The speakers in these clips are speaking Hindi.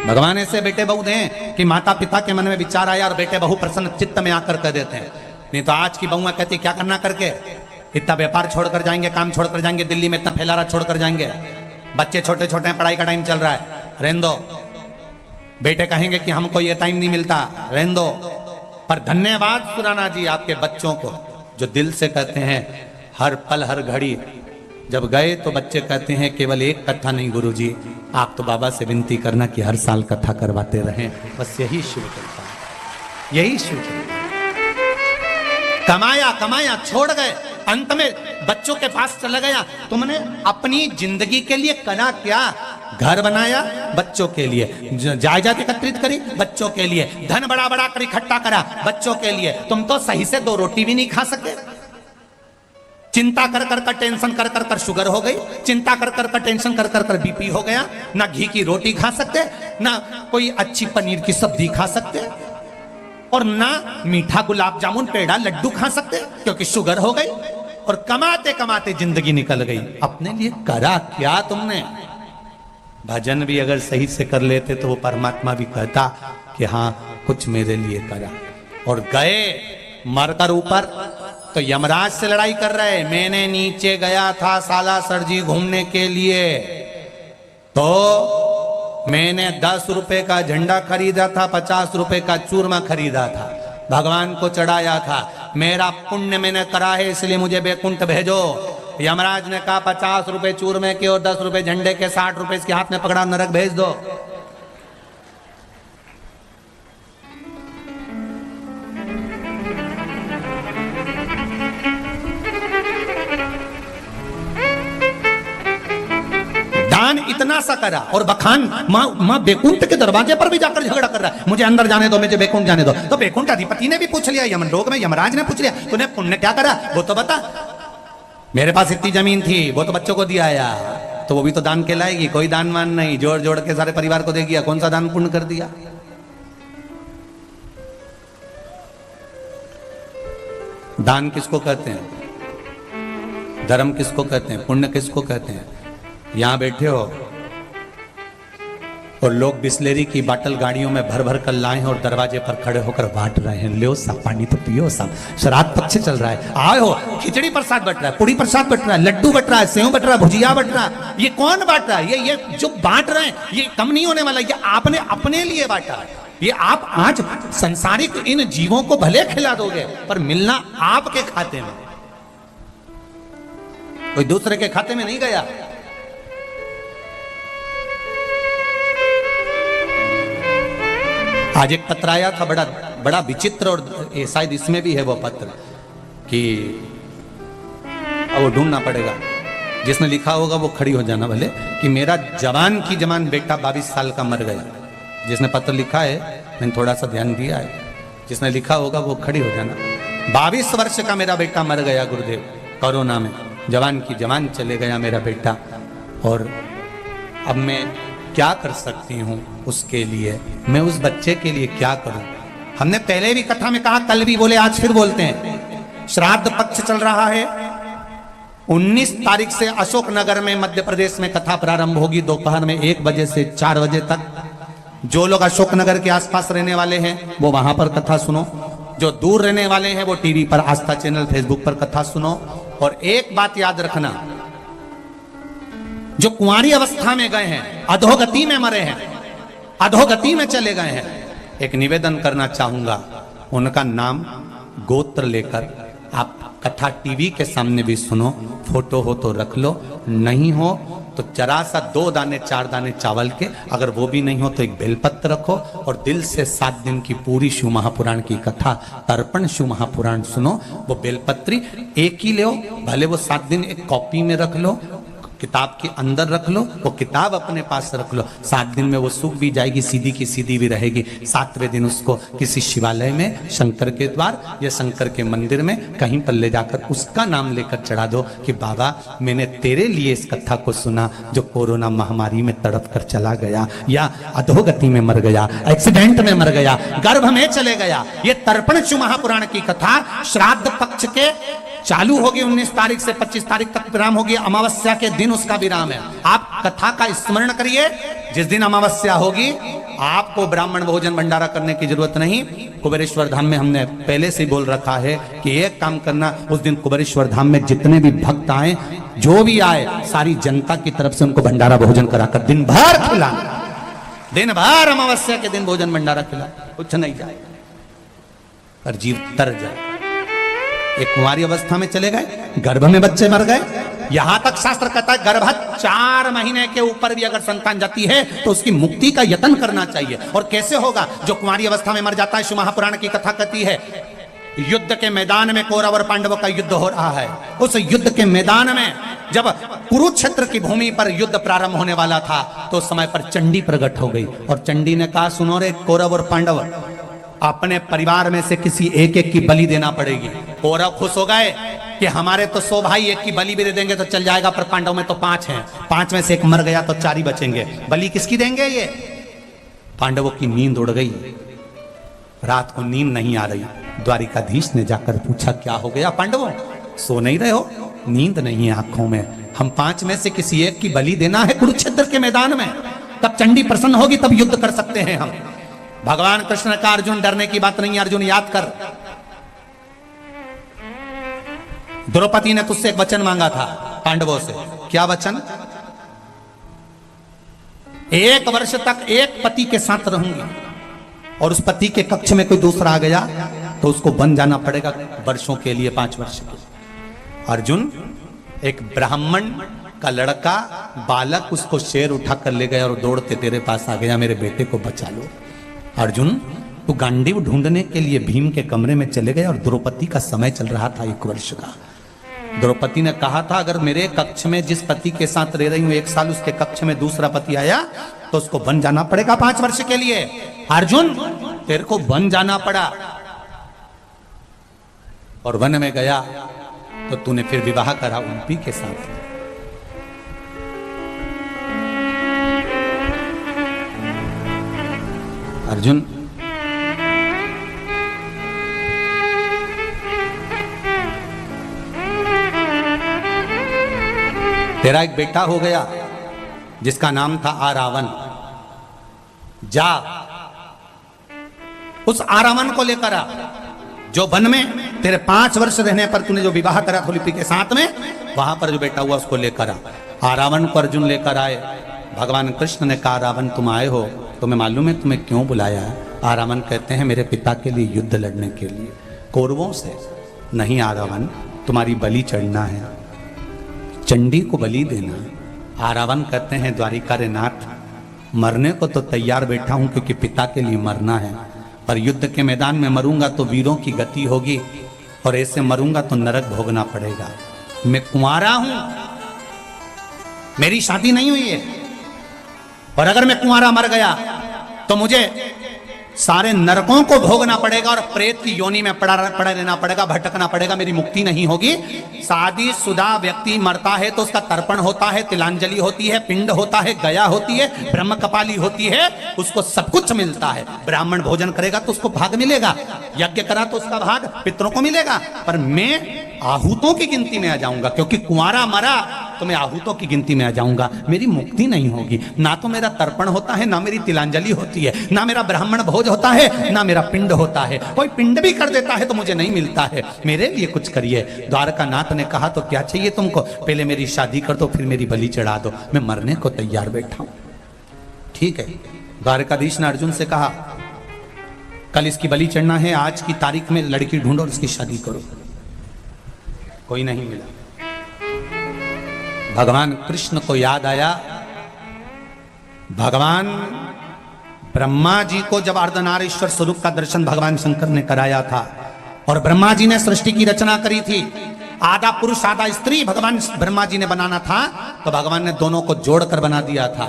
भगवान ऐसे बेटे बहू दें कि माता पिता के मन में विचार आया और बेटे बहू प्रसन्न चित्त में आकर कह देते हैं। नहीं तो आज की बहुआ कहती क्या करना करके, इतना व्यापार छोड़कर जाएंगे, काम छोड़कर जाएंगे, दिल्ली में इतना फैलारा छोड़कर जाएंगे, बच्चे छोटे छोटे हैं, पढ़ाई का टाइम चल रहा है, रहने दो। बेटे कहेंगे कि हमको ये टाइम नहीं मिलता, रहने दो। पर धन्यवाद सुराना जी आपके बच्चों को जो दिल से कहते हैं हर पल हर घड़ी। जब गए तो बच्चे कहते हैं केवल एक कथा नहीं गुरुजी, आप तो बाबा से विनती करना कि हर साल कथा करवाते रहें। बस यही शुरू करता है, यही शुरू करता है। कमाया कमाया छोड़ गए, अंत में बच्चों के पास चला गया। तुमने अपनी जिंदगी के लिए करा क्या? घर बनाया बच्चों के लिए, जायदाद एकत्रित करी बच्चों के लिए, धन बड़ा बड़ा कर इकट्ठा करा बच्चों के लिए। तुम तो सही से 2 रोटी भी नहीं खा सके। चिंता कर कर टेंशन कर कर कर शुगर हो गई, चिंता कर कर टेंशन कर कर कर बीपी हो गया। ना घी की रोटी खा सकते, ना कोई अच्छी पनीर की सब्जी खा सकते, और ना मीठा गुलाब जामुन पेड़ा लड्डू खा सकते क्योंकि शुगर हो गई। और कमाते कमाते जिंदगी निकल गई। अपने लिए करा क्या तुमने? भजन भी अगर सही से कर लेते तो वो परमात्मा भी कहता कि हाँ कुछ मेरे लिए करा। और गए मरकर ऊपर तो यमराज से लड़ाई कर रहे। मैंने नीचे गया था साला सरजी घूमने के लिए, तो मैंने 10 रुपए का झंडा खरीदा था, 50 रुपए का चूरमा खरीदा था, भगवान को चढ़ाया था। मेरा पुण्य मैंने करा है इसलिए मुझे बैकुंठ भेजो। यमराज ने कहा 50 रुपए चूरमे के और 10 रुपए झंडे के, 60 रुपए इसके हाथ में पकड़ा, नरक भेज दो। दान इतना सा करा और बखान माँ बैकुंठ के दरवाजे पर भी जाकर झगड़ा कर रहा है, मुझे अंदर जाने दो, मुझे बैकुंठ जाने दो। तो बैकुंठ अधिपति ने भी पूछ लिया, यमलोक में यमराज ने पूछ लिया, तूने पुण्य क्या करा वो तो बता। मेरे पास इतनी जमीन थी वो तो बच्चों को दिया आया, तो वो भी तो दान कहलाएगी। कोई दान मान नहीं, जोड़ जोड़ के सारे परिवार को दे दिया, कौन सा दान पुण्य कर दिया? दान किसको कहते हैं? धर्म किसको कहते हैं? पुण्य किसको कहते हैं? यहां बैठे हो और लोग बिस्लेरी की बाटल गाड़ियों में भर भर कर लाए हैं और दरवाजे पर खड़े होकर बांट रहे हैं, लो सब पानी तो पियो सब। श्राद्ध पक्ष चल रहा है, आए हो, खिचड़ी प्रसाद बट रहा है, पूड़ी प्रसाद बट रहा है, लड्डू बट रहा है, सेव बट रहा है, भुजिया बट रहा है। ये कौन बांट रहा है? ये जो बांट रहे हैं ये कम नहीं होने वाला, ये आपने अपने लिए बांटा। ये आप आज संसारिक इन जीवों को भले खिला दोगे पर मिलना आपके खाते में, कोई दूसरे के खाते में नहीं गया। आज एक पत्र आया था बड़ा बड़ा विचित्र, और शायद इसमें भी है वो पत्र कि अब वो ढूंढना पड़ेगा, जिसने लिखा होगा वो खड़ी हो जाना भले, कि मेरा जवान की जवान बेटा 22 साल का मर गया। जिसने पत्र लिखा है मैंने थोड़ा सा ध्यान दिया है, जिसने लिखा होगा वो खड़ी हो जाना। 22 वर्ष का मेरा बेटा मर गया गुरुदेव कोरोना में, जवान की जवान चले गया मेरा बेटा, और अब मैं क्या कर सकती हूँ उसके लिए? मैं उस बच्चे के लिए क्या करूं? हमने पहले भी कथा में कहा, कल भी बोले, आज फिर बोलते हैं। श्राद्ध पक्ष चल रहा है। 19 तारीख से अशोकनगर में मध्य प्रदेश में कथा प्रारंभ होगी दोपहर में 1 बजे से 4 बजे तक। जो लोग अशोकनगर के आसपास रहने वाले हैं वो वहां पर कथा सुनो, जो दूर रहने वाले हैं वो टीवी पर, आस्था चैनल, फेसबुक पर कथा सुनो। और एक बात याद रखना, जो कुंवारी अवस्था में गए हैं, अधोगति में मरे हैं, अधोगति में चले गए हैं, एक निवेदन करना चाहूंगा, उनका नाम गोत्र लेकर आप कथा टीवी के सामने भी सुनो। फोटो हो तो रख लो, नहीं हो तो जरा सा 2 दाने 4 दाने चावल के, अगर वो भी नहीं हो तो एक बेलपत्र रखो और दिल से 7 दिन की पूरी शिव महापुराण की कथा, तर्पण शिव महापुराण सुनो। वो बेलपत्री एक ही लो, भले वो 7 दिन एक कॉपी में रख लो, किताब के अंदर रख लो, वो किताब अपने पास रख लो। 7 दिन में वो सूख भी जाएगी, सीधी की सीधी भी रहेगी। 7वें दिन उसको किसी शिवालय में, शंकर के द्वार या शंकर के मंदिर में कहीं पर ले जाकर उसका नाम लेकर चढ़ा दो कि बाबा मैंने तेरे लिए इस कथा को सुना, जो कोरोना महामारी में तड़प कर चला गया, या अधोगति में मर गया, एक्सीडेंट में मर गया, गर्भ में चले गया। ये तर्पण शिव महापुराण की कथा श्राद्ध पक्ष के चालू होगी 19 तारीख से 25 तारीख तक विराम होगी। अमावस्या के दिन उसका विराम है। आप कथा का स्मरण करिए, जिस दिन अमावस्या होगी आपको ब्राह्मण भोजन भंडारा करने की जरूरत नहीं। कुबेरेश्वर धाम में हमने पहले से बोल रखा है कि एक काम करना, उस दिन कुबेरेश्वर धाम में जितने भी भक्त आए, जो भी आए, सारी जनता की तरफ से उनको भंडारा भोजन कराकर दिन भर खिलाना, दिन भर अमावस्या के दिन भोजन भंडारा खिला, कुछ नहीं जाए पर जीव तर जाए। एक कुंवारी अवस्था में चले गए, गर्भ में बच्चे मर गए। यहां तक शास्त्र कहता है गर्भस्थ 4 महीने के ऊपर भी अगर संतान जाती है तो उसकी मुक्ति का यत्न करना चाहिए। और कैसे होगा? जो कुंवारी अवस्था में मर जाता है, शिव महापुराण की कथा कहती है, युद्ध के मैदान में कौरव और पांडवों का युद्ध हो रहा है। उस युद्ध के मैदान में जब कुरुक्षेत्र की भूमि पर युद्ध प्रारंभ होने वाला था तो उस समय पर चंडी प्रकट हो गई और चंडी ने कहा, सुनो रे कौरव और पांडव, अपने परिवार में से किसी एक एक की बलि देना पड़ेगी। कौरव खुश हो गए कि हमारे तो 100 भाई, एक की बलि भी दे देंगे तो चल जाएगा, पर पांडव में तो 5 हैं, 5 में से एक मर गया तो 4 ही बचेंगे, बलि किसकी देंगे? ये पांडवों की नींद उड़ गई, रात को नींद नहीं आ रही। द्वारिकाधीश ने जाकर पूछा, क्या हो गया पांडवों, सो नहीं रहे हो? नींद नहीं है आंखों में। हम 5 में से किसी एक की बलि देना है कुरुक्षेत्र के मैदान में, तब चंडी प्रसन्न होगी, तब युद्ध कर सकते हैं हम। भगवान कृष्ण का, अर्जुन डरने की बात नहीं, अर्जुन याद कर, द्रौपदी ने तुझसे एक वचन मांगा था पांडवों से। क्या वचन? 1 वर्ष तक एक पति के साथ रहूंगी और उस पति के कक्ष में कोई दूसरा आ गया तो उसको बन जाना पड़ेगा वर्षों के लिए, 5 वर्ष के। अर्जुन, एक ब्राह्मण का लड़का बालक उसको शेर उठा कर ले गया और दौड़ते तेरे पास आ गया, मेरे बेटे को बचा लो। अर्जुन, तू गांडीव ढूंढने के लिए भीम के कमरे में चले गए और द्रौपदी का समय चल रहा था 1 वर्ष का। द्रौपदी ने कहा था, अगर मेरे कक्ष में जिस पति के साथ रह रही हूं 1 साल, उसके कक्ष में दूसरा पति आया तो उसको बन जाना पड़ेगा 5 वर्ष के लिए। अर्जुन, तेरे को बन जाना पड़ा और वन में गया तो तूने फिर विवाह करा उनपी के साथ। अर्जुन, तेरा एक बेटा हो गया जिसका नाम था आरावन। जा उस आरावन को लेकर आ, जो वन में तेरे 5 वर्ष रहने पर तूने जो विवाह करा थोलिपी के साथ में, वहां पर जो बेटा हुआ उसको लेकर आ। आरावन को अर्जुन लेकर आए। भगवान कृष्ण ने कहा, रावण तुम आए हो, तुम्हें मालूम है तुम्हें क्यों बुलाया है? आरावन कहते हैं, मेरे पिता के लिए युद्ध लड़ने के लिए, कौरवों से। नहीं आरावन, तुम्हारी बलि चढ़ना है, चंडी को बलि देना। आरावन कहते हैं, द्वारिका रे नाथ, मरने को तो तैयार बैठा हूं क्योंकि पिता के लिए मरना है, पर युद्ध के मैदान में मरूंगा तो वीरों की गति होगी और ऐसे मरूंगा तो नरक भोगना पड़ेगा। मैं कुंवारा हूं, मेरी शादी नहीं हुई है, और अगर मैं कुंवारा मर गया तो मुझे सारे नरकों को भोगना पड़ेगा और प्रेत की योनि में पड़ा रहना पड़ेगा, भटकना पड़ेगा, मेरी मुक्ति नहीं होगी। शादीशुदा व्यक्ति मरता है तो उसका तर्पण होता है, तिलांजलि होती है, पिंड होता है, गया होती है, ब्रह्म कपाली होती है, उसको सब कुछ मिलता है। ब्राह्मण भोजन करेगा तो उसको भाग मिलेगा, यज्ञ करा तो उसका भाग पितरों को मिलेगा, पर मैं आहूतों की गिनती में आ जाऊंगा, क्योंकि कुंवारा मरा तो मैं आहूतों की गिनती में आ जाऊंगा, मेरी मुक्ति नहीं होगी। ना तो मेरा तर्पण होता है, ना मेरी तिलांजलि होती है, ना मेरा ब्राह्मण भोज होता है, ना मेरा पिंड होता है। कोई पिंड भी कर देता है तो मुझे नहीं मिलता है, मेरे लिए कुछ करिए। द्वारका नाथ ने कहा, तो क्या चाहिए तुमको? पहले मेरी शादी कर दो, फिर मेरी बलि चढ़ा दो, मैं मरने को तैयार बैठा हूं। ठीक है। द्वारकाधीश ने अर्जुन से कहा, कल इसकी बलि चढ़ना है, आज की तारीख में लड़की ढूंढो और उसकी शादी करो। कोई नहीं मिला। भगवान कृष्ण को याद आया, भगवान ब्रह्मा जी को जब अर्धनारीश्वर स्वरूप का दर्शन भगवान शंकर ने कराया था, और ब्रह्मा जी ने सृष्टि की रचना करी थी, आधा पुरुष आधा स्त्री भगवान ब्रह्मा जी ने बनाना था, तो भगवान ने दोनों को जोड़कर बना दिया था,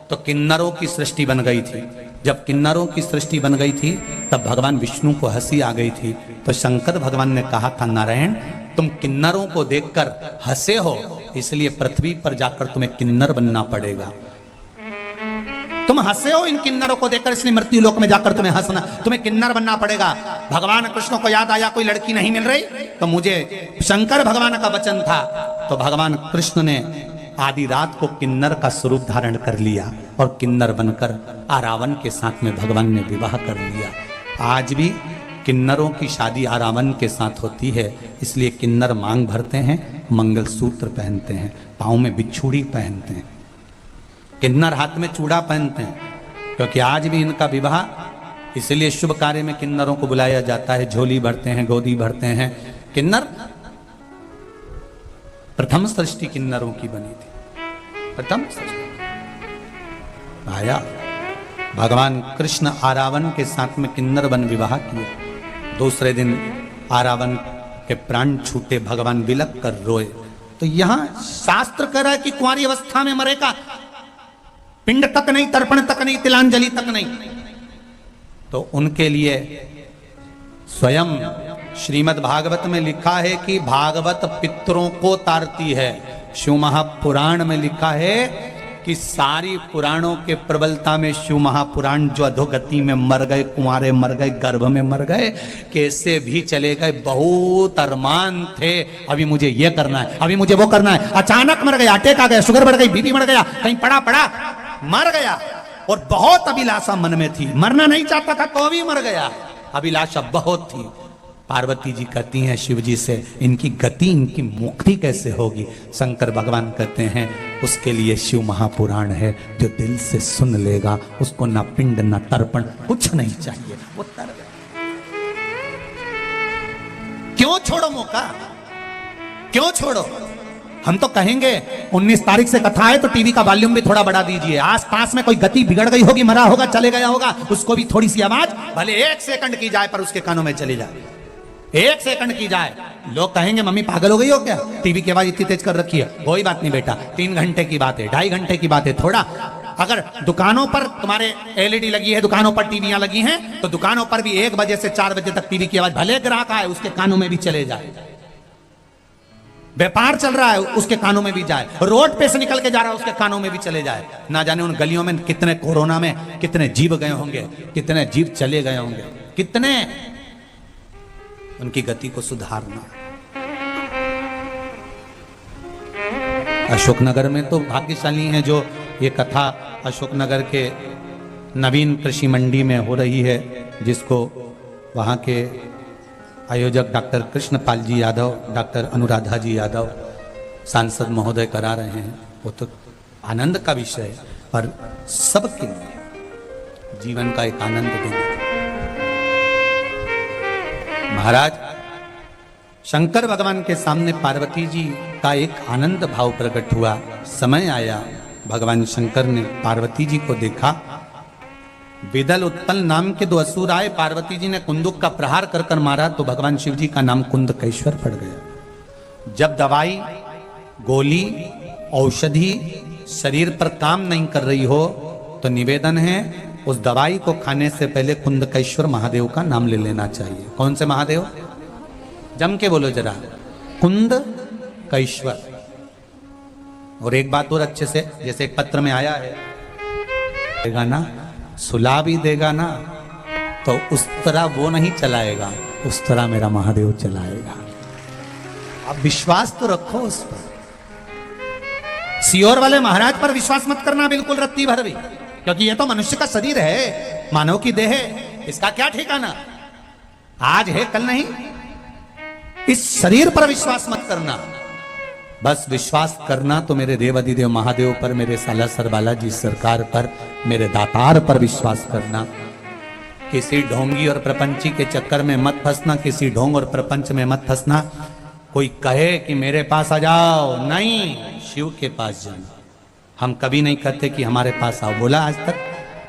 तो किन्नरों की सृष्टि बन गई थी। जब किन्नरों की सृष्टि बन गई थी तब भगवान विष्णु को हंसी आ गई थी, तो शंकर भगवान ने कहा था, नारायण तुम किन्नरों को देखकर हंसे हो, इसलिए पृथ्वी पर जाकर तुम्हें किन्नर बनना पड़ेगा। तुम हंसे हो इन किन्नरों को देखकर, इसलिए मृत्यु लोक में जाकर तुम्हें हंसना, तुम्हें किन्नर बनना पड़ेगा। भगवान कृष्ण को याद आया कोई लड़की नहीं मिल रही, तो मुझे शंकर भगवान का वचन था, तो भगवान कृष्ण ने आधी रात को किन्नर का स्वरूप धारण कर लिया और किन्नर बनकर आरावन के साथ में भगवान ने विवाह कर लिया। आज भी किन्नरों की शादी आरावन के साथ होती है, इसलिए किन्नर मांग भरते हैं, मंगलसूत्र पहनते हैं, पाँव में बिच्छूड़ी पहनते हैं, किन्नर हाथ में चूड़ा पहनते हैं, क्योंकि आज भी इनका विवाह, इसलिए शुभ कार्य में किन्नरों को बुलाया जाता है। झोली भरते हैं, गोदी भरते हैं। किन्नर प्रथम सृष्टि किन्नरों की बनी थी, प्रथम सृष्टि। आया भगवान कृष्ण आरावन के साथ में किन्नर बन विवाह किया। दूसरे दिन आरावन के प्राण छूटे, भगवान विलप कर रोए। तो यहां शास्त्र कह रहा है कि कुंवारी अवस्था में मरेगा, पिंड तक नहीं, तर्पण तक नहीं, तिलांजलि तक नहीं। तो उनके लिए स्वयं श्रीमद् भागवत में लिखा है कि भागवत पितरों को तारती है। शिव महापुराण में लिखा है कि सारी पुराणों के प्रबलता में शिव महापुराण जो अधोगति में मर गए, कुंवारे मर गए, गर्भ में मर गए, कैसे भी चले गए, बहुत अरमान थे, अभी मुझे ये करना है, अभी मुझे वो करना है, अचानक मर गए, अटैक आ गया, शुगर बढ़ गई, बीपी बढ़ गया, कहीं पड़ा मर गया। और बहुत अभिलाषा मन में थी, मरना नहीं चाहता था तो भी मर गया, अभिलाषा बहुत थी। पार्वती जी कहती हैं शिव जी से, इनकी गति, इनकी मुक्ति कैसे होगी? शंकर भगवान कहते हैं उसके लिए शिव महापुराण है, जो दिल से सुन लेगा उसको ना पिंड ना तर्पण कुछ नहीं चाहिए, वो तर गया। क्यों छोड़ो मौका, क्यों छोड़ो? हम तो कहेंगे 19 तारीख से कथा है तो टीवी का वॉल्यूम भी थोड़ा बढ़ा दीजिए। आस पास में कोई गति बिगड़ गई होगी, मरा होगा, चले गया होगा, उसको भी थोड़ी सी आवाज भले 1 सेकंड की जाए पर उसके कानों में चली जाए, 1 सेकंड की जाए। लोग कहेंगे मम्मी पागल हो गई हो क्या, टीवी की आवाज इतनी तेज कर रखी है? कोई बात नहीं बेटा, 3 घंटे की बात है, 2.5 घंटे की बात है। थोड़ा अगर दुकानों पर तुम्हारे एलईडी लगी है, दुकानों पर टीवियां लगी हैं, तो दुकानों पर भी 1 बजे से 4 बजे तक टीवी की आवाज भले ग्राहक आए उसके कानों में भी चले जाए। व्यापार चल रहा है उसके कानों में भी जाए, रोड पे से निकल के जा रहा है उसके कानों में भी चले जाए। ना जाने उन गलियों में कितने कोरोना में कितने जीव गए होंगे, कितने जीव चले गए होंगे, कितने। उनकी गति को सुधारना। अशोकनगर में तो भाग्यशाली हैं जो ये कथा अशोकनगर के नवीन कृषि मंडी में हो रही है, जिसको वहाँ के आयोजक डॉक्टर कृष्णपाल जी यादव, डॉक्टर अनुराधा जी यादव सांसद महोदय करा रहे हैं। वो तो आनंद का विषय है, पर सबके लिए जीवन का एक आनंद देना। महाराज शंकर भगवान के सामने पार्वती जी का एक आनंद भाव प्रकट हुआ। समय आया, भगवान शंकर ने पार्वती जी को देखा। विदल उत्पल नाम के 2 असुर आए, पार्वती जी ने कुंदुक का प्रहार कर कर मारा तो भगवान शिव जी का नाम कुंदकेश्वर पड़ गया। जब दवाई, गोली, औषधि शरीर पर काम नहीं कर रही हो तो निवेदन है उस दवाई को खाने से पहले कुंदकेश्वर महादेव का नाम ले लेना चाहिए। कौन से महादेव? जम के बोलो जरा, कुंदकेश्वर। और एक बात और अच्छे से, जैसे एक पत्र में आया है, देगा ना, सुला भी देगा ना, तो उस तरह वो नहीं चलाएगा, उस तरह मेरा महादेव चलाएगा। आप विश्वास तो रखो उस पर। सियोर वाले महाराज पर विश्वास मत करना बिल्कुल रत्ती भर भी, क्योंकि ये तो मनुष्य का शरीर है, मानव की देह है, इसका क्या ठिकाना, आज है कल नहीं। इस शरीर पर विश्वास मत करना, बस विश्वास करना तो मेरे देव अधिदेव महादेव पर, मेरे सालासर बालाजी सरकार पर, मेरे दातार पर विश्वास करना। किसी ढोंगी और प्रपंची के चक्कर में मत फंसना, किसी ढोंग और प्रपंच में मत फंसना। कोई कहे कि मेरे पास आ जाओ, नहीं, शिव के पास जाना। हम कभी नहीं कहते कि हमारे पास आओ, बोला आज तक?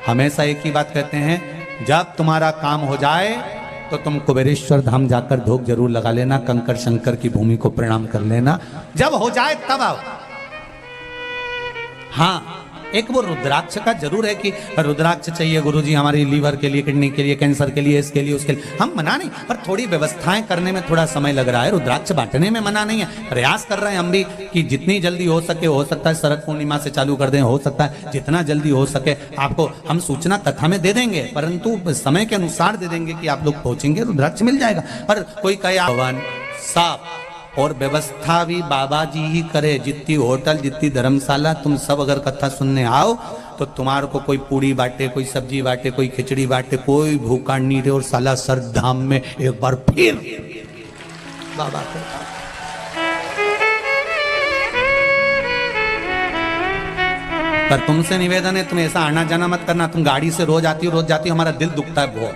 हमेशा एक ही बात कहते हैं, जब तुम्हारा काम हो जाए तो तुम कुबेरेश्वर धाम जाकर धूप जरूर लगा लेना, कंकर शंकर की भूमि को प्रणाम कर लेना, जब हो जाए तब आओ। हाँ, एक वो रुद्राक्ष का जरूर है कि रुद्राक्ष चाहिए गुरुजी हमारी लीवर के लिए, किडनी के लिए, कैंसर के लिए, इसके लिए, उसके लिए। हम मना नहीं, पर थोड़ी व्यवस्थाएं करने में थोड़ा समय लग रहा है। रुद्राक्ष बांटने में मना नहीं है, प्रयास कर रहे हैं हम भी कि जितनी जल्दी हो सके, हो सकता है शरद पूर्णिमा से चालू कर दें, हो सकता है जितना जल्दी हो सके आपको हम सूचना कथा में दे देंगे, परंतु समय के अनुसार दे देंगे कि आप लोग पहुंचेंगे, रुद्राक्ष मिल जाएगा। पर कोई कहे भगवान साफ और व्यवस्था भी बाबा जी ही करे। जितनी होटल जितनी धर्मशाला तुम सब अगर कथा सुनने आओ तो तुम्हारे को कोई पूड़ी बांटे, कोई सब्जी बांटे, कोई खिचड़ी बांटे, कोई भूखा नहीं रहे। और साला सर धाम में एक बार फिर बाबा को पर तुमसे निवेदन है तुम ऐसा आना जाना मत करना। तुम गाड़ी से रोज आती हो, हमारा दिल दुखता है बहुत।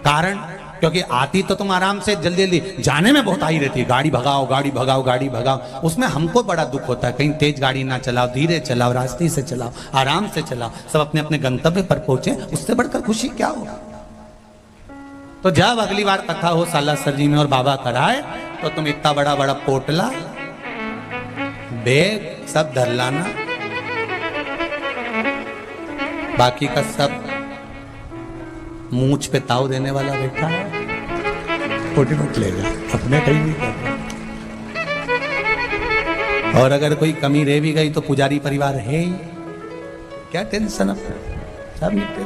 कारण क्योंकि आती तो तुम आराम से जल्दी जल्दी, जाने में बहुत आई रहती है, गाड़ी भगाओ गाड़ी भगाओ गाड़ी भगाओ। उसमें हमको बड़ा दुख होता है। कहीं तेज गाड़ी ना चलाओ, धीरे चलाओ, रास्ते से चलाओ, आराम से चलाओ, सब अपने अपने गंतव्य पर पहुंचे। उससे बढ़कर खुशी क्या हो। तो जब अगली बार कथा हो सालासर जी में और बाबा कराए तो तुम इतना बड़ा बड़ा पोटला बैग सब धर लाना, बाकी का सब मूंछ पे ताव देने वाला बैठा है, फोटो मत लेगा, अपने कहीं नहीं करना। और अगर कोई कमी रह भी गई तो पुजारी परिवार है ही, क्या टेंशन अब सब निपटे।